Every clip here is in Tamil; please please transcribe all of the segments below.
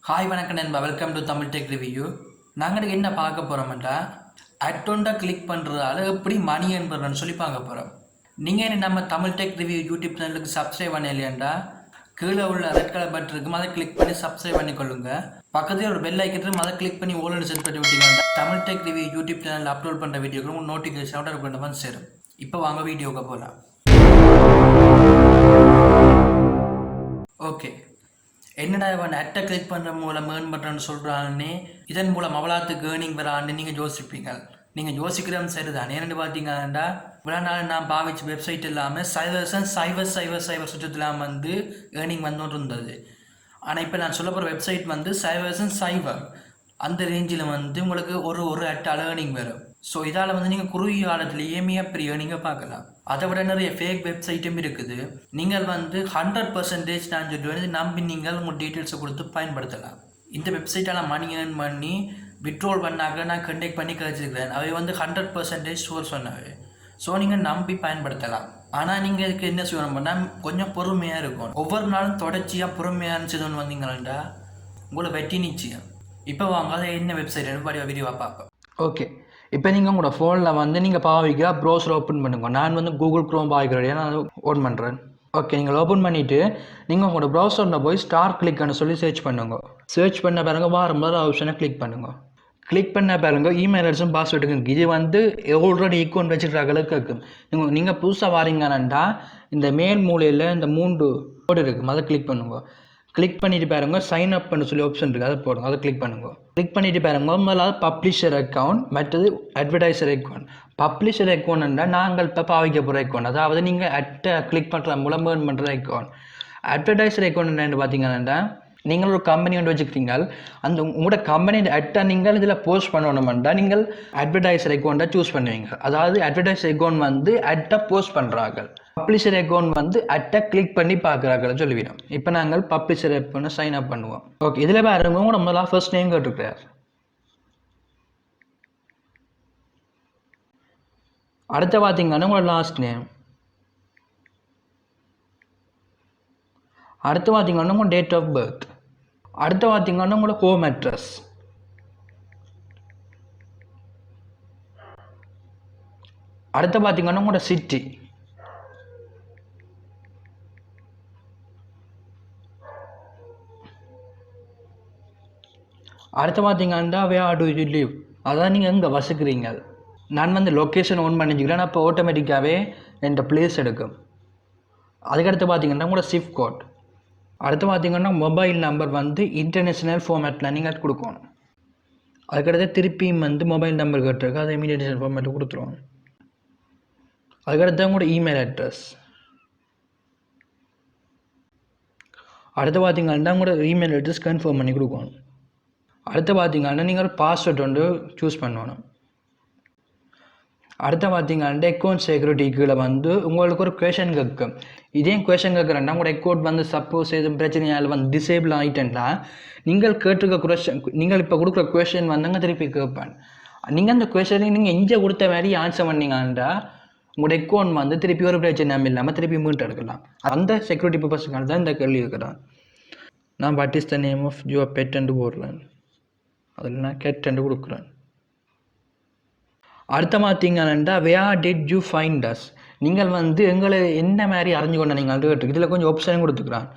ஹாய் வணக்கம் நண்பா, welcome to Tamil tech review. நாங்கள் என்ன பார்க்க போகிறோம்டா, அட்டோண்டா கிளிக் பண்ணுறதால எப்படி மணி என்பதுன்னு சொல்லி பார்க்க போகிறோம். நீங்கள் என்ன நம்ம தமிழ் டெக் ரிவ்யூ யூடியூப் சேனலுக்கு சப்ஸ்கிரைப் பண்ணலையாண்டா கீழே உள்ள ரெட் கலர் பட்டன் இருக்கும், அதை கிளிக் பண்ணி சப்ஸ்கிரைப் பண்ணிக்கொள்ளுங்க. பக்கத்தில் ஒரு பெல் ஐக்கன் இருக்கும், அதை கிளிக் பண்ணி ஓல்டு செட் பண்ணி விட்டீங்கன்னா தமிழ் டெக் ரிவ்யூ யூடியூப் சேனலில் அப்லோட் பண்ணுற வீடியோக்கு உங்களுக்கு நோட்டிஃபிகேஷன் ஆர்டர் பண்ண மாதிரி சேரும். இப்போ வாங்க வீடியோக்கு போகலாம். ஓகே, என்னடா இவன் அட்டை கிளிக் பண்ணுற மூலம் ஏர்ன் பண்ணுறேன்னு சொல்கிறான்னு, இதன் மூலம் அவ்வளோத்துக்கு ஏர்னிங் வரான்னு நீங்கள் யோசிப்பீங்க. நீங்கள் யோசிக்கிறதும் சரிதான். ஏன்னு பார்த்தீங்கன்னா, இவ்வளோ நாள் நான் பாவிச்ச வெப்சைட் இல்லாமல் சைவர் சுற்றத்தில் வந்து ஏர்னிங் வந்துட்டு இருந்தது. ஆனால் இப்போ நான் சொல்ல போகிற வெப்சைட் வந்து சைவர் அந்த ரேஞ்சில் வந்து உங்களுக்கு ஒரு அட்டால் ஏர்னிங் வரும். ஸோ இதால் வந்து நீங்கள் குறுகிய காலத்திலேயே மிகப்பெரிய ஏர்னிங்கை பார்க்கலாம். அதை விட நிறைய ஃபேக் வெப்சைட்டும் இருக்குது. நீங்கள் வந்து 100% நான் சொல்லுவேன், நம்பி நீங்கள் உங்கள் டீட்டெயில்ஸை கொடுத்து பயன்படுத்தலாம். இந்த வெப்சைட்டால் மணி ஏர்ன் பண்ணி விட்ரோல் பண்ணாக்க நான் கண்டெக்ட் பண்ணி கழிச்சிருக்கிறேன். அவை வந்து 100% ஷோர் சொன்னவை. ஸோ நீங்கள் நம்பி பயன்படுத்தலாம். ஆனால் நீங்கள் இதுக்கு என்ன செய்யணும் பண்ணால் கொஞ்சம் பொறுமையாக இருக்கும். ஒவ்வொரு நாளும் தொடர்ச்சியாக பொறுமையாக இருந்துச்சுன்னு வந்தீங்கன்னா உங்களை வெட்டி நிச்சயம். இப்போ வாங்க அதை என்ன வெப்சைட் விரிவாக பார்ப்போம். ஓகே, இப்போ நீங்கள் உங்களோட ஃபோனில் வந்து நீங்கள் பாவிக்க ப்ரௌசர் ஓப்பன் பண்ணுங்க. நான் வந்து கூகுள் க்ரோம் பாவிக்கிறேன், நான் ஓப்பன் பண்ணுறேன். ஓகே, நீங்கள் ஓப்பன் பண்ணிவிட்டு நீங்கள் உங்களோட ப்ரௌசரில் போய் ஸ்டார் கிளிக்னு சொல்லி சர்ச் பண்ணுங்க. சர்ச் பண்ண பாருங்க, வாரும்போது ஆப்ஷனை கிளிக் பண்ணுங்க. கிளிக் பண்ண பாருங்க, இமெயில் அட்ரஸும் பாஸ்வேர்டுக்கு இது வந்து ஆல்ரெடி அக்கௌண்ட் வச்சுருக்காங்களுக்கு கேட்கும். நீங்கள் புதுசாக வாரீங்கன்னா இந்த மேல் மூலையில் இந்த 3 கோடு இருக்குது, அதை கிளிக் பண்ணுங்க. கிளிக் பண்ணிட்டு பாருங்க, சைன் அப் பண்ண சொல்லி ஆப்ஷன் இருக்குது, அதை போடுங்க. அதை கிளிக் பண்ணுங்க. கிளிக் பண்ணிட்டு பாருங்க, முதலாவது பப்ளிஷர் அக்கௌண்ட், மற்றது அட்வர்டைசர் அக்கௌண்ட். பப்ளிஷர் அக்கௌண்ட்னா நாங்கள் இப்போ பாவிக்க போகிற அக்கௌண்ட், அதாவது நீங்கள் அட்டை கிளிக் பண்ணுற மூலம் ஏர்ன் பண்ணுற அக்கௌண்ட். அட்வர்டைசர் அக்கௌண்ட் என்னென்னு பார்த்தீங்கன்னா, நீங்கள் ஒரு கம்பெனி ஒன்று வச்சுக்கிறீங்க, அந்த உங்களோட கம்பெனி அட்டை நீங்கள் இதில் போஸ்ட் பண்ணணுமெண்டா நீங்கள் அட்வர்டைசர் அக்கௌண்ட்டை சூஸ் பண்ணுவீங்க. அதாவது அட்வர்டைசர் அக்கௌண்ட் வந்து அட்டை போஸ்ட் பண்ணுறாங்க, பப்ளிஷர் அக்கௌண்ட் வந்து அட்டை கிளிக் பண்ணி பார்க்குறாங்கன்னு சொல்லிவிடும். இப்போ நாங்கள் பப்ளிஷர் அக்கௌண்ட்டை சைன் அப் பண்ணுவோம். ஓகே, இதில் பாருங்க, உங்களோட முதல்ல ஃபர்ஸ்ட் நேம் கேட்டுருக்கார். அடுத்த பார்த்தீங்கன்னா உங்களோட லாஸ்ட் நேம். அடுத்து பார்த்தீங்கன்னா உங்கள் டேட் ஆஃப் பர்த். அடுத்து பார்த்தீங்கன்னா உங்களோட ஹோம் அட்ரஸ். அடுத்து பார்த்தீங்கன்னா உங்களோட சிட்டி. அடுத்து பார்த்தீங்கன்னா வேர் டு யூ லிவ், அதான் நீங்கள் எங்கே வசிக்கிறீங்க. நான் வந்து லொக்கேஷன் ஓன் பண்ணிக்கிறேன், அப்போ ஆட்டோமேட்டிக்காகவே என் பிளேஸ் எடுக்கும். அதுக்கடுத்து பார்த்தீங்கன்னா உங்களோட ஷிஃப்ட் கோட். அடுத்து பார்த்தீங்கன்னா மொபைல் நம்பர் வந்து இன்டர்நேஷ்னல் ஃபார்மேட்டில் நீங்கள் கொடுக்கணும். அதுக்கடுத்து திருப்பியும் வந்து மொபைல் நம்பர் கேட்டிருக்கு, அதை இன்டர்நேஷ்னல் ஃபார்மேட்டில் கொடுத்துருவோம். அதுக்கடுத்து உங்களோட இமெயில் அட்ரஸ். அடுத்து பார்த்தீங்கன்னா உங்களோட இமெயில் அட்ரஸ் கன்ஃபார்ம் பண்ணி கொடுக்கணும். அடுத்து பார்த்தீங்கன்னா நீங்கள் ஒரு பாஸ்வேர்ட் வந்து சூஸ் பண்ணணும். அடுத்து பார்த்தீங்கன்னா அக்கௌண்ட் செக்யூரிட்டிக்குள்ள வந்து உங்களுக்கு ஒரு கொஷன் கேட்கும். இதே கொஷன் கேட்குறேன்னா உங்களோட அக்கௌண்ட் வந்து சப்போஸ் எதுவும் பிரச்சனையால் வந்து டிசேபிள் ஆகிட்டேன்னா நீங்கள் கேட்டிருக்க கொஷன், நீங்கள் இப்போ கொடுக்குற கொஷன் வந்தாங்க திருப்பி கேட்பேன். நீங்கள் அந்த கொஷனுக்கு நீங்கள் எங்கே கொடுத்த மாதிரி ஆன்சர் பண்ணீங்கன்னா உங்களோட அக்கௌண்ட் வந்து திருப்பி ஒரு பிரச்சனை இல்லாமல் திருப்பி மீட்டு எடுக்கலாம். அந்த செக்யூரிட்டி பர்பஸுக்கான தான் இந்த கேள்வி இருக்கிறான். நான் what is the name of your pet என்று போடுறேன், அதில் நான் கெட் என்று கொடுக்குறேன். அடுத்த பார்த்தீங்கன்னா where did you find us, நீங்கள் வந்து எங்களை என்ன மாதிரி அறிஞ்சு கொண்ட நீங்கள் கேட்டு இதில் கொஞ்சம் ஆப்ஷனும் கொடுத்துக்கிறான்.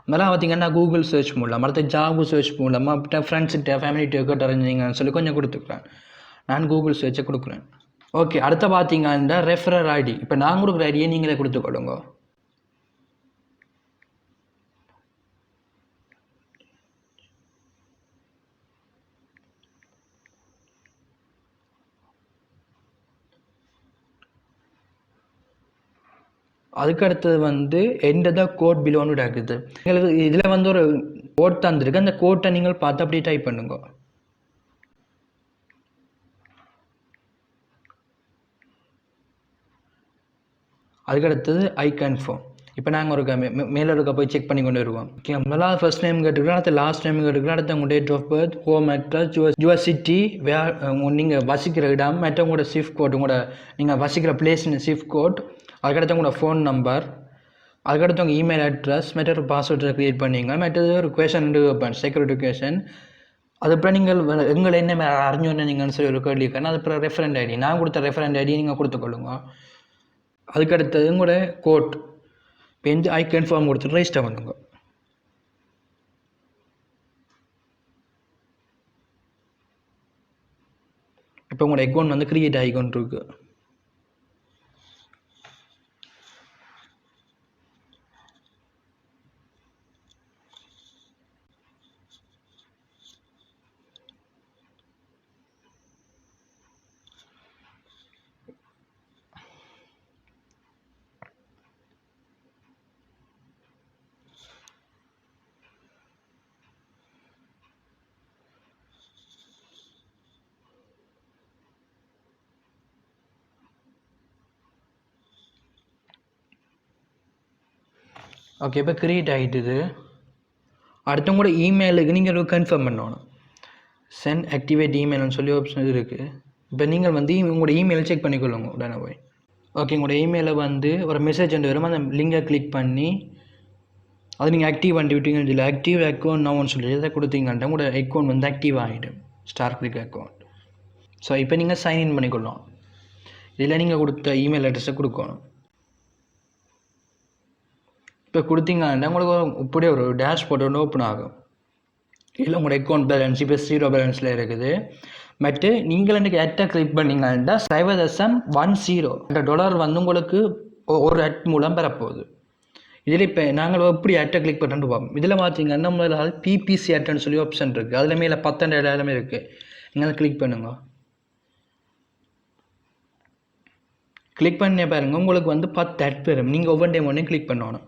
அதெல்லாம் பார்த்தீங்கன்னா கூகுள் சர்ச் மூலம், அடுத்த ஜாபு சர்ச் மூலம், அப்போ ஃப்ரெண்ட்ஸ்கிட்ட ஃபேமிலிகிட்ட கேட்டு அறிஞ்சிங்கன்னு சொல்லி கொஞ்சம் கொடுத்துக்கிறேன். நான் கூகுள் சர்ச்சை கொடுக்குறேன். ஓகே, அடுத்த பார்த்தீங்கன்னா ரெஃபரல் ஐடி. இப்போ நான் கொடுக்குற ஐடியை நீங்களே கொடுத்துக்கொள்ளுங்க. அதுக்கு அடுத்தது வந்து எந்த தான் கோட் பிலோன்னு இருக்குது. எங்களுக்கு இதில் வந்து ஒரு கோட் தந்துருக்கு, அந்த கோட்டை நீங்கள் பார்த்து அப்படியே டைப் பண்ணுங்க. அதுக்கு அடுத்தது ஐ கன்ஃபார்ம். இப்போ நாங்கள் ஒரு மேலே இருக்க போய் செக் பண்ணி கொண்டு வருவோம். ஓகே, முதல்ல ஃபர்ஸ்ட் நேம் கேட்டுக்கிறோம், அடுத்து லாஸ்ட் நேம் கேட்டுக்கிறோம், அடுத்து உங்கள் date of birth, home address, your city, நீங்கள் வசிக்கிற இடம், மற்ற ஷிஃப்ட் கோட், நீங்கள் வசிக்கிற பிளேஸ் ஷிஃப்ட் கோட், அதுக்கடுத்து உங்களோட ஃபோன் நம்பர், அதுக்கடுத்து உங்கள் இமெயில் அட்ரஸ் மற்ற பாஸ்வேர்டை க்ரியேட் பண்ணிங்க. மற்றது ஒரு கொஷன் வைப்பேன், செக்யூரிட்டி கொஷன். அதுக்கப்புறம் நீங்கள் எங்களை என்ன அறிஞ்சோன்னு நீங்கள்னு சொல்லி ஒரு கேள்வி இருக்கேன். அதுக்கப்புறம் ரெஃபரண்ட் ஐடி, நான் கொடுத்த ரெஃபரண்ட் ஐடி நீங்கள் கொடுத்துக்கொள்ளுங்க. அதுக்கடுத்தது உங்களோட கோட் பெஞ்சு ஐ கன்ஃபார்ம் கொடுத்துட்டு ரெஜிஸ்டர் பண்ணுங்க. இப்போ உங்களோட அக்கௌண்ட் வந்து க்ரியேட் ஆகிக்கொண்டிருக்கு. ஓகே, இப்போ க்ரியேட் ஆகிட்டுது. அடுத்தவங்களோட இமெயிலுக்கு நீங்கள் கன்ஃபார்ம் பண்ணணும். சென்ட் ஆக்டிவேட் இமெயில்னு சொல்லி ஆப்ஷன் இருக்குது. இப்போ நீங்கள் வந்து உங்களோட இமெயில் செக் பண்ணிக்கொள்ளுங்க உடனே போய். ஓகே, உங்களோட இமெயிலில் வந்து ஒரு மெசேஜ் வரும். அந்த லிங்கை கிளிக் பண்ணி அது நீங்கள் ஆக்டிவ் பண்ணி விட்டீங்கன்னு சொல்லி ஆக்டிவ் அக்கௌண்ட் நான் சொல்லி எதை கொடுத்தீங்கன்னா உங்களோட அக்கௌண்ட் வந்து ஆக்டிவ் ஆகிடும், ஸ்டார் கிளிக் அக்கௌண்ட். ஸோ இப்போ நீங்கள் சைன்இன் பண்ணிக்கொள்ளலாம். இதில் நீங்கள் கொடுத்த இமெயில் அட்ரஸை கொடுக்கணும். இப்போ கொடுத்தீங்கன்னா உங்களுக்கு இப்படியே ஒரு டேஷ்போர்ட் ஒன்று ஓப்பன் ஆகும். இல்லை உங்களோட அக்கௌண்ட் பேலன்ஸ் இப்போ 0 பேலன்ஸில் இருக்குது. மற்ற நீங்கள் எனக்கு அட்டை கிளிக் பண்ணிங்கன்னா $0.10 வந்து உங்களுக்கு ஒரு அட் மூலம் பெறப்போகுது. இதில் இப்போ நாங்கள் எப்படி அட்டை கிளிக் பண்ணிட்டு பார்ப்போம். இதில் பார்த்தீங்கன்னா முதல்ல பிபிசி அட்டைன்னு சொல்லி ஆப்ஷன் இருக்குது. அதில் மேலே 10 எல்லாமே இருக்குது. நீங்கள் அதை கிளிக் பண்ணுங்க. கிளிக் பண்ண பாருங்கள் உங்களுக்கு வந்து 10 அட் பெறும். நீங்கள் ஒவ்வொரு டைம் ஒன்றே கிளிக் பண்ணணும்.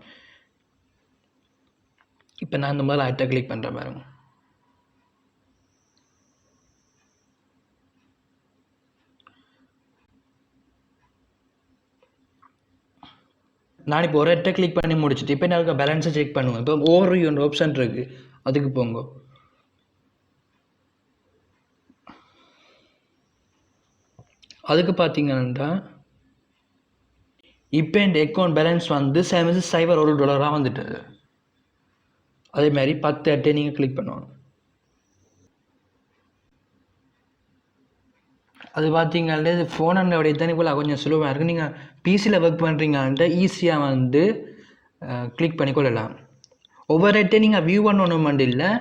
இப்போ நான் இந்த மாதிரி அட்டை கிளிக் பண்ணுறேன் பாருங்க. நான் இப்போ ஒரு அட்டை கிளிக் பண்ணி முடிச்சுட்டு இப்போ நான் பேலன்ஸை செக் பண்ணுவேன். இப்போ ஓவர் ஒன்று ஆப்ஷன் இருக்குது, அதுக்கு போங்க. அதுக்கு பார்த்தீங்கன்னா இப்போ என் அக்கௌண்ட் பேலன்ஸ் வந்து $0.01 வந்துட்டுது. அதே மாதிரி 10 அட்டை நீங்கள் கிளிக் பண்ணணும். அது பார்த்தீங்கன்னா இது ஃபோன் உடைய தனி போல் கொஞ்சம் சுலபமாக இருக்குது. நீங்கள் பிசியில் ஒர்க் பண்ணுறீங்கன்ட்டு ஈஸியாக வந்து கிளிக் பண்ணிக்கொள்ளலாம். ஒவ்வொரு அட்டை நீங்கள் வியூ பண்ணணும் இல்லை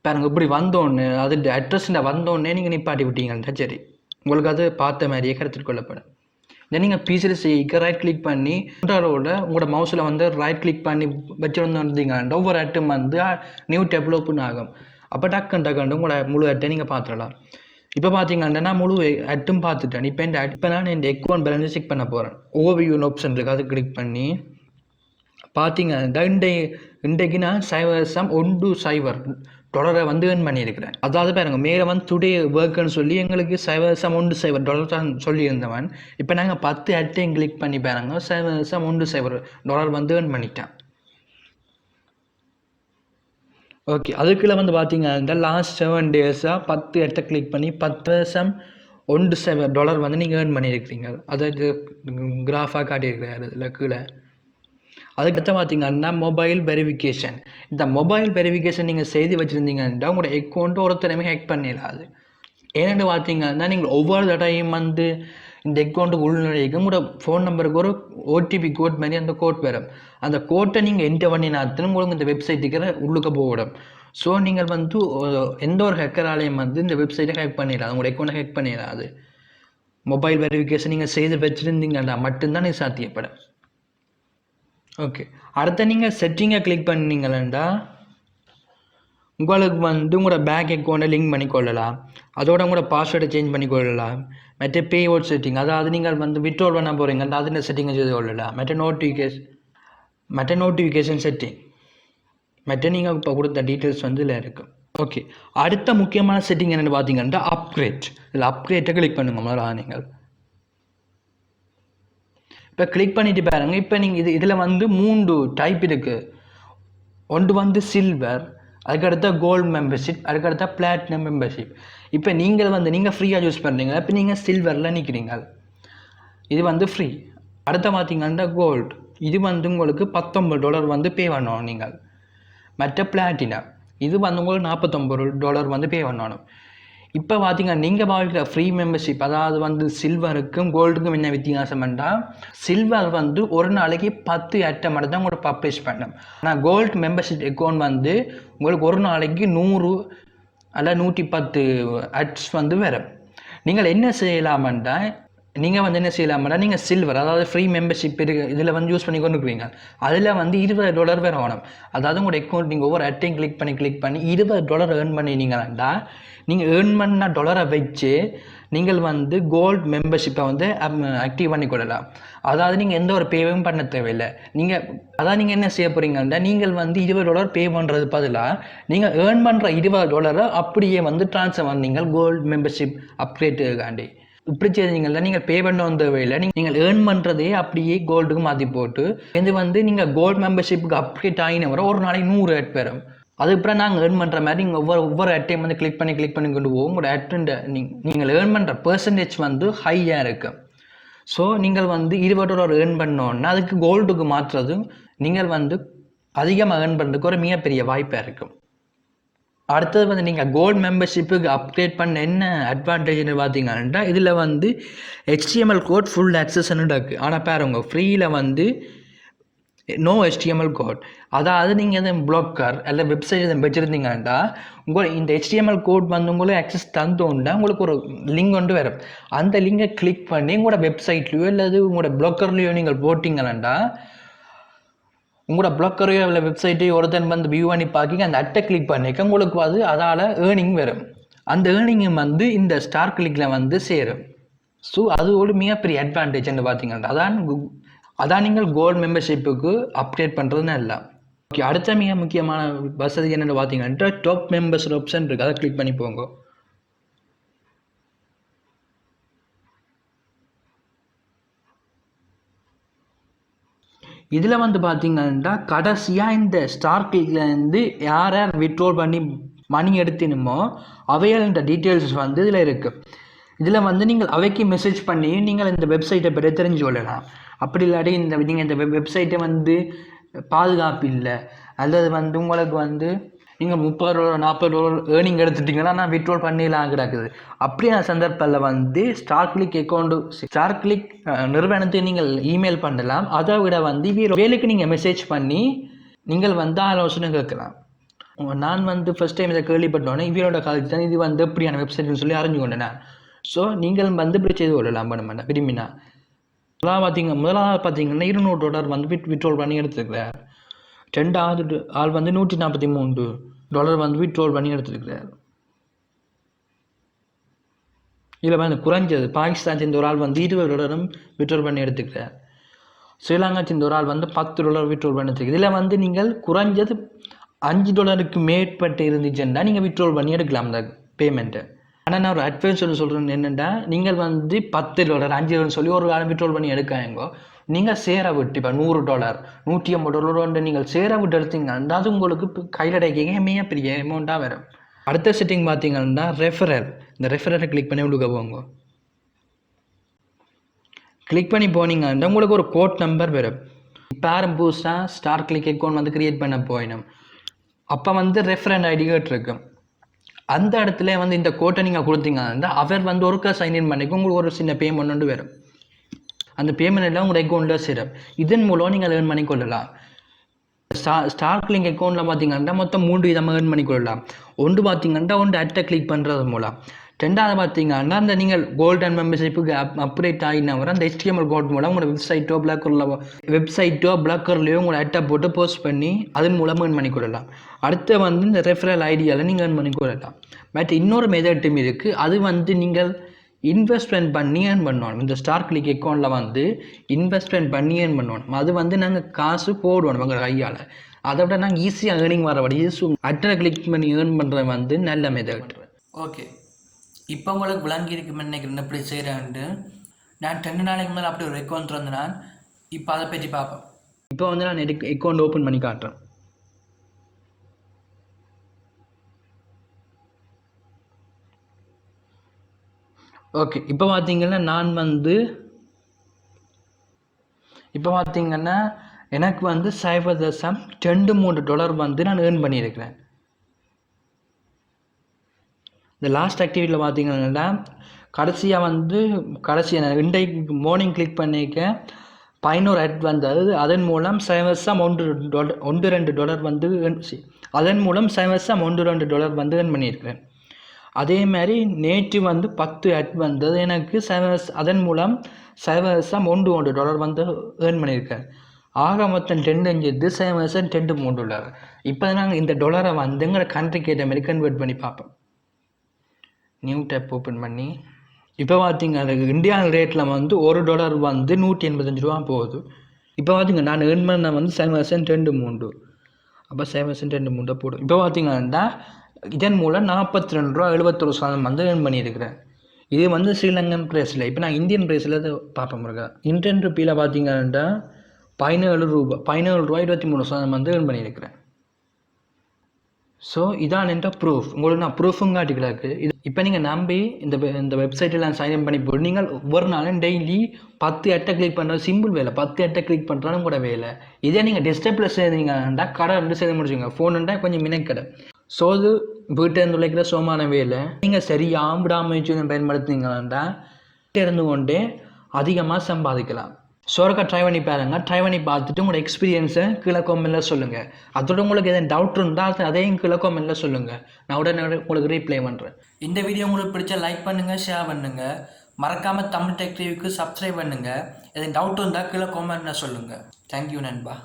பாருங்கள். இப்படி வந்தோடனே அது அட்ரஸில் வந்தோடனே நீங்கள் நிப்பாட்டி விட்டீங்கன்ட்டா சரி, உங்களுக்கு அது பார்த்த மாதிரியே கருத்தில் கொள்ளப்படும். இதை நீங்கள் பிசியில் செய்ய ரைட் கிளிக் பண்ணி உங்களோட மவுஸில் வந்து ரைட் கிளிக் பண்ணி வச்சு வந்தீங்கன்னா ஒவ்வொரு அட்டும் வந்து நியூ டேப்பில் ஓப்பன் ஆகும். அப்போ டக்குன்னு உங்களோட முழு அட்டை நீங்கள் பார்த்துடலாம். இப்போ பார்த்தீங்கன்னா நான் முழு அட்டும் பார்த்துட்டேன். இப்போ நான் இந்த அக்கௌண்ட் பேலன்ஸை செக் பண்ண போகிறேன். ஓவர்வியூன்னு ஆப்ஷன் இருக்குது, அதை கிளிக் பண்ணி பார்த்தீங்கன்னா இன்றைக்கு நான் $0.10 வந்து ஏர்ன் பண்ணியிருக்கிறேன். அதாவது பாருங்கள் மேலே வந்து டுடே ஒர்க்குன்னு சொல்லி எங்களுக்கு $0.10 தான் சொல்லியிருந்தவன். இப்போ நாங்கள் 10 அட்டையும் கிளிக் பண்ணி பாருங்க $0.10 வந்து ஏர்ன் பண்ணிட்டேன். ஓகே, அதுக்குள்ளே வந்து பார்த்தீங்கன்னா லாஸ்ட் 7 டேஸாக 10 அட்டை கிளிக் பண்ணி $10.17 வந்து நீங்கள் ஏர்ன் பண்ணியிருக்கிறீங்க. அதை கிராஃபாக காட்டியிருக்கிறாரு இதில் கீழே. அதுக்கடுத்து பார்த்தீங்கன்னா மொபைல் வெரிஃபிகேஷன். இந்த மொபைல் வெரிஃபிகேஷன் நீங்கள் செய்து வச்சுருந்தீங்கன்னா உங்களோட அக்கௌண்ட்டு ஒருத்தரமே ஹேக் பண்ணிடாது. ஏன்னு பார்த்தீங்கன்னா நீங்கள் ஒவ்வொரு தடையும் வந்து இந்த அக்கௌண்ட்டுக்கு உள்நுழைக்கும் உங்களோட ஃபோன் நம்பருக்கு ஒரு ஓடிபி கோட் மாதிரி அந்த கோட் வரும். அந்த கோட்டை நீங்கள் என்டர் பண்ணினாலும் உங்களுக்கு இந்த வெப்சைட்டுக்கு உள்ளுக்க போயிடும். ஸோ நீங்கள் வந்து எந்த ஒரு ஹேக்கராலையும் வந்து இந்த வெப்சைட்டை ஹேக் பண்ணிடாது, உங்களோட அக்கௌண்ட்டை ஹேக் பண்ணிடாது. மொபைல் வெரிஃபிகேஷன் நீங்கள் செய்து வச்சுருந்தீங்கன்னா மட்டும்தான் இது சாத்தியப்படும். ஓகே, அடுத்த நீங்கள் செட்டிங்கை கிளிக் பண்ணிங்களா உங்களுக்கு வந்து உங்களோட பேங்க் அக்கௌண்ட்டை லிங்க் பண்ணிக்கொள்ளலாம். அதோட உங்களோட பாஸ்வேர்டை சேஞ்ச் பண்ணிக்கொள்ளலாம். மற்ற பே அவுட் செட்டிங், அதாவது நீங்கள் வந்து விட்ரோல் பண்ண போகிறீங்க அதில் செட்டிங்கை செய்து கொள்ளலாம். மற்ற நோட்டிஃபிகேஷன் செட்டிங் மற்ற நீங்கள் இப்போ கொடுத்த டீட்டெயில்ஸ் வந்து இதில் இருக்குது. ஓகே, அடுத்த முக்கியமான செட்டிங் என்னென்னு பார்த்தீங்கன்னா அப்கிரேட். இதில் அப்கிரேட்டை கிளிக் பண்ணுங்க முதல்ல. நீங்கள் இப்போ கிளிக் பண்ணிட்டு பாருங்கள். இப்போ நீங்கள் இதில் வந்து 3 டைப் இருக்குது. ஒன்று வந்து சில்வர், அதுக்கடுத்த கோல்டு மெம்பர்ஷிப், அதுக்கடுத்த பிளாட்டினம் மெம்பர்ஷிப். இப்போ நீங்கள் ஃப்ரீயாக யூஸ் பண்ணுறீங்க. இப்போ நீங்கள் சில்வரில் நிற்கிறீங்க, இது வந்து ஃப்ரீ. அடுத்த பார்த்தீங்கன்னா கோல்டு, இது வந்து உங்களுக்கு $19 வந்து பே பண்ணணும் நீங்கள். மற்ற பிளாட்டினம் இது வந்து உங்களுக்கு $49 வந்து பே பண்ணணும். இப்போ பார்த்தீங்கன்னா நீங்கள் வாழ்க்கிற ஃப்ரீ மெம்பர்ஷிப், அதாவது வந்து சில்வருக்கும் கோல்டுக்கும் என்ன வித்தியாசம் என்றால், சில்வர் வந்து ஒரு நாளைக்கு 10 அட்டை மட்டும் தான் உங்களுக்கு பப்ளிஷ் பண்ணும். ஆனால் கோல்டு மெம்பர்ஷிப் அக்கௌண்ட் வந்து உங்களுக்கு ஒரு நாளைக்கு 100 அல்ல 110 அட்ஸ் வந்து வரும். நீங்கள் என்ன செய்யலாமெண்டா, நீங்கள் வந்து என்ன செய்யலாமெண்டா, நீங்கள் சில்வர் அதாவது ஃப்ரீ மெம்பர்ஷிப் இதில் வந்து யூஸ் பண்ணி கொண்டு இருக்கிறீங்க. அதில் வந்து $20 வேறு வேணும். அதாவது உங்களோட அக்கௌண்ட் நீங்கள் ஒவ்வொரு அட்டையும் கிளிக் பண்ணி $20 ஏர்ன் பண்ணினீங்கன்னா, நீங்கள் ஏர்ன் பண்ண டாலரை வச்சு நீங்கள் வந்து கோல்டு மெம்பர்ஷிப்பை வந்து ஆக்டிவ் பண்ணி கொள்ளலாம். அதாவது நீங்கள் எந்த ஒரு பேவும் பண்ண தேவையில்லை. நீங்கள் என்ன செய்ய போகிறீங்கன்னா, நீங்கள் வந்து $20 பே பண்ணுறது பதிலாக நீங்கள் ஏர்ன் பண்ணுற $20 அப்படியே வந்து ட்ரான்ஸ்ஃபர் பண்ணீங்கள் கோல்டு மெம்பர்ஷிப் அப்கிரேட்டுக்காண்டி. இப்படி செய்தீங்கன்னா நீங்கள் பே பண்ண தேவையில்லை. நீங்கள் ஏர்ன் பண்ணுறதே அப்படியே கோல்டுக்கு மாற்றி போட்டு இது வந்து நீங்கள் கோல்டு மெம்பர்ஷிப்புக்கு அப்கிரேட் ஆகின வர ஒரு நாளைக்கு 100 அட் வரும். அதுக்கப்புறம் நாங்கள் ஏர்ன் பண்ணுற மாதிரி நீங்கள் ஒவ்வொரு அட்டையும் வந்து கிளிக் பண்ணி கொண்டு போகும். உங்களோட அட்டை நீங்கள் ஏர்ன் பண்ணுற பெர்சன்டேஜ் வந்து ஹையாக இருக்குது. ஸோ நீங்கள் வந்து $20 ஏர்ன் பண்ணோன்னா அதுக்கு கோல்டுக்கு மாற்றுறது நீங்கள் வந்து அதிகமாக ஏர்ன் பண்ணுறதுக்கு ஒரு மிகப்பெரிய வாய்ப்பாக இருக்கும். அடுத்தது வந்து நீங்கள் கோல்டு மெம்பர்ஷிப்புக்கு அப்கிரேட் பண்ண என்ன அட்வான்டேஜ்னு பார்த்தீங்கன்னா, இதில் வந்து HTML கோட் ஃபுல் ஆக்சஸ்ன்னு இருக்குது. ஆனால் பாருங்க ஃப்ரீயில் வந்து நோ HTML கோட். அதாவது நீங்கள் எதுவும் ப்ளாக்கர் அல்ல வெப்சைட் எதுவும் வச்சுருந்தீங்கன்னா உங்களுக்கு இந்த HTML கோட் வந்து உங்களுக்கு ஆக்சஸ் தந்தோன்னா உங்களுக்கு ஒரு லிங்க் ஒன்று வரும். அந்த லிங்கை கிளிக் பண்ணி உங்களோட வெப்சைட்லையோ அல்லது உங்களோட ப்ளாக்கர்லையோ நீங்கள் போட்டிங்கன்னா உங்களோட ப்ளாக்கரையோ இல்லை வெப்சைட்டையோ ஒருத்தன் வந்து வியூ பண்ணி பார்க்க அந்த அட்டை கிளிக் பண்ணிக்க உங்களுக்கு அது அதால் ஏர்னிங் வரும். அந்த ஏர்னிங் வந்து இந்த ஸ்டார் கிளிக்கில் வந்து சேரும். ஸோ அது ஒரு மிகப்பெரிய அட்வான்டேஜ்னு பார்த்தீங்கன்னா அதான் நீங்கள் கோல்டு மெம்பர்ஷிப்புக்கு அப்டேட் பண்ணுறதுன்னு இல்லை. ஓகே, அடுத்த மிக முக்கியமான வசதி என்னென்னு பார்த்தீங்கன்னா டாப் மெம்பர்ஸ் ஆப்ஷன் இருக்குது. அதை கிளிக் பண்ணி போங்க. இதில் வந்து பார்த்தீங்கன்னா கடைசியாக இந்த ஸ்டார் கிளிக்லேருந்து யார் யார் விட்ரோல் பண்ணி மணி எடுத்தினுமோ அவையோட டீட்டெயில்ஸ் வந்து இதில் இருக்குது. இதில் வந்து நீங்கள் அவைக்கு மெசேஜ் பண்ணி நீங்கள் இந்த வெப்சைட்டை பற்றி தெரிஞ்சு கொள்ளலாம். அப்படி இல்லாட்டி நீங்கள் இந்த வெப்சைட்டை வந்து பாதுகாப்பு இல்லை அல்லது வந்து உங்களுக்கு வந்து நீங்கள் $30 $40 ஏர்னிங் எடுத்துட்டிங்கன்னா நான் விட்ரோல் பண்ணிடலாம் கிடக்குது. அப்படியான சந்தர்ப்பத்தில் வந்து ஸ்டார் கிளிக் நிறுவனத்தை நீங்கள் இமெயில் பண்ணலாம். அதை விட வந்து வேலைக்கு நீங்கள் மெசேஜ் பண்ணி நீங்கள் வந்து ஆலோசனை கேட்கலாம். நான் வந்து ஃபஸ்ட் டைம் இதை கேள்விப்பட்டோன்னே இவரோட காலேஜ் தான் இது வந்து எப்படியான வெப்சைட்னு சொல்லி அறிஞ்சு கொண்டேன். ஸோ நீங்கள் வந்து இப்படி செய்து கொள்ளலாம் பண்ண விரும்பினா. முதலாவது பார்த்தீங்கன்னா $200 வந்து விட்ரோல் பண்ணி எடுத்துருக்கிறார். ரெண்டாவது ஆள் வந்து $143 வந்து விட்ரோல் பண்ணி எடுத்துருக்கிறார். இதில் வந்து குறைஞ்சது பாகிஸ்தான் சேர்ந்த ஒரு ஆள் வந்து $20 விட்ரோல் பண்ணி எடுத்துக்கிறார். ஸ்ரீலங்கா சேர்ந்த ஒரு ஆள் வந்து $10 விட்ரோல் பண்ணி எடுத்துருக்கு. இதில் வந்து நீங்கள் குறைஞ்சது $5 மேற்பட்டு இருந்துச்சுன்னா நீங்கள் விட்ரோல் பண்ணி எடுக்கலாம் அந்த பேமெண்ட்டை. ஆனால் நான் ஒரு அட்வைஸ் சொல்கிறேன் என்னென்னா, நீங்கள் வந்து $10 $5 சொல்லி ஒரு காலம் விட்ரோல் பண்ணி எடுக்காங்கோ. நீங்கள் சேர விட்டு இப்போ $100 $150 நீங்கள் சேர விட்டு எடுத்தீங்கன்னா அது உங்களுக்கு கையில் அடைக்க பெரிய அமௌண்ட்டாக வரும். அடுத்த செட்டிங் பார்த்தீங்கன்னா ரெஃபரல். இந்த ரெஃபரலை கிளிக் பண்ணி உள்ளுக்க போங்க. கிளிக் பண்ணி போனீங்கன்னா உங்களுக்கு ஒரு கோட் நம்பர் வரும். இப்போ யாரும் புதுசாக ஸ்டார் கிளிக் அக்கௌண்ட் வந்து க்ரியேட் பண்ண போயிடும். அப்போ வந்து ரெஃபரண்ட் ஐடி கேட்டிருக்கும். அந்த இடத்துல வந்து இந்த கோட்டை நீங்கள் கொடுத்தீங்கன்னா அவர் வந்து ஒருக்கா சைன்இன் பண்ணிக்க உங்களுக்கு ஒரு சின்ன பேமெண்ட் ஒன்று வரும். அந்த பேமெண்ட் எல்லாம் உங்களோட அக்கௌண்ட்டில் சேரும். இதன் மூலம் நீங்கள் ஏர்ன் பண்ணி கொள்ளலாம். ஸ்டார் கிளிக் அக்கௌண்ட்டில் பார்த்தீங்கன்னா மொத்தம் 3 விதமாக ஏர்ன் பண்ணி கொள்ளலாம். ஒன்று பார்த்தீங்கன்னா அட்டை கிளிக் பண்ணுறது மூலம். ரெண்டாவது பார்த்தீங்கன்னா அந்த நீங்கள் கோல்டன் மெம்பர்ஷிப்புக்கு அப்டேட் ஆகினவரை அந்த HTML கோட் மூலம் உங்களோட வெப்சைட்டோ பிளாக்கர்லையோ உங்களோட அட்டை போட்டு போஸ்ட் பண்ணி அதன் மூலம் ஏர்ன் பண்ணி கொள்ளலாம். அடுத்து வந்து இந்த ரெஃபரல் ஐடியாவில் நீங்கள் ஏர்ன் பண்ணி கொள்ளலாம். பட் இன்னொரு மெத்தட்டும் இருக்குது. அது வந்து நீங்கள் இன்வெஸ்ட்மெண்ட் பண்ணி ஏர்ன் பண்ணணும். இந்த ஸ்டார் கிளிக் அக்கௌண்ட்டில் வந்து இன்வெஸ்ட்மெண்ட் பண்ணி ஏர்ன் பண்ணணும். அது வந்து நாங்கள் காசு போடுவோம் உங்கள் கையால். அதை விட நாங்கள் ஈஸியாக ஏர்னிங் வரபடி அட்டை கிளிக் பண்ணி ஏர்ன் பண்ணுறது வந்து நல்ல மெத்தட். ஓகே, இப்போ உங்களுக்கு விளங்கியிருக்கும் நினைக்கிறேன் எப்படி செய்கிறேன்ட்டு. நான் 2 நாளைக்கு மேலே அப்படி ஒரு அக்கௌண்ட் திறந்தேன். இப்போ அதை பற்றி பார்ப்பேன். இப்போ வந்து நான் அக்கௌண்ட் ஓப்பன் பண்ணி காட்டுறேன். ஓகே, இப்போ பார்த்தீங்கன்னா எனக்கு வந்து $0.23 வந்து நான் ஏர்ன் பண்ணியிருக்கிறேன். இந்த லாஸ்ட் ஆக்டிவிட்டியில் பார்த்தீங்கன்னா கடைசியாக வந்து இன்றைக்கு மார்னிங் கிளிக் பண்ணிக்க 11 ஆட் வந்தது. அதன் மூலம் $1.2 வந்து அதன் மூலம் $1.2 வந்து ஏர்ன் பண்ணியிருக்கிறேன். அதே மாதிரி நேற்று வந்து 10 ஆட் வந்தது எனக்கு அதன் மூலம் $1.1 வந்து ஏர்ன் பண்ணியிருக்கேன். ஆக மொத்தம் 10 $7.23. இப்போ நாங்கள் இந்த டாலரை வந்து எங்களை கண்ட்ரிக்கு ஏற்ற மாதிரி கன்வெர்ட் பண்ணி பார்ப்போம். நியூ டேப் ஓப்பன் பண்ணி இப்போ பார்த்தீங்க அதுக்கு இந்தியா ரேட்டில் வந்து $1 வந்து $185 போகுது. இப்போ பார்த்தீங்க நான் ஏர்ன் பண்ண வந்து $7.23. அப்போ $7.23 போடும். இப்போ பார்த்தீங்கன்னா இதன் மூலம் $42.71 வந்து ஏர்ன் பண்ணியிருக்கிறேன். இது வந்து ஸ்ரீலங்கன் ப்ரைஸில். இப்போ நான் இந்தியன் ப்ரைஸில் பார்ப்போம் இருக்கேன். இந்தியன் ருப்பியில் பார்த்தீங்கன்னா $17.23 வந்து ஏர்ன் பண்ணியிருக்கிறேன். ஸோ இதான் என்ற ப்ரூஃப். உங்களுக்கு நான் ப்ரூஃபும் காட்டிக்கிறாக்கு. இது இப்போ நீங்கள் நம்பி இந்த வெப்சைட்டெல்லாம் சைன்இன் பண்ணி போட்டு நீங்கள் ஒவ்வொரு நாளும் டெய்லி 10 எட்டை கிளிக் பண்ணுற சிம்பிள் வேலை. 10 எட்டை கிளிக் பண்ணுறாலும் கூட வேலை. இதே நீங்கள் டெஸ்க்டாப்பில் செய்தீங்கன்னா கடை வந்து செய்து முடிச்சுங்க. ஃபோனுண்டா கொஞ்சம் மினைக்கடை. ஸோ இது வீட்டிலேருந்து உழைக்கிற சோமான வேலை. நீங்கள் சரியாக விடாமுயற்சி பயன்படுத்தினீங்கன்னா இருந்து கொண்டே அதிகமாக சம்பாதிக்கலாம். ஸோ ஒருக்கா ட்ரை பண்ணி பாருங்கள். ட்ரை பண்ணி பார்த்துட்டு உங்களோட எக்ஸ்பீரியன்ஸை கீழே கமெண்ட்டில் சொல்லுங்கள். அதோட உங்களுக்கு எதுவும் டவுட் இருந்தால் அதையும் கீழே கமெண்ட்டில் சொல்லுங்கள். நான் உடனே உங்களுக்கு ரீப்ளை பண்ணுறேன். இந்த வீடியோ உங்களுக்கு பிடிச்சா லைக் பண்ணுங்கள், ஷேர் பண்ணுங்கள். மறக்காமல் தமிழ் டெக் டிவிக்கு சப்ஸ்கிரைப் பண்ணுங்கள். எதுவும் டவுட் இருந்தால் கீழே கமெண்ட்டில் சொல்லுங்கள். தேங்க்யூ நண்பா.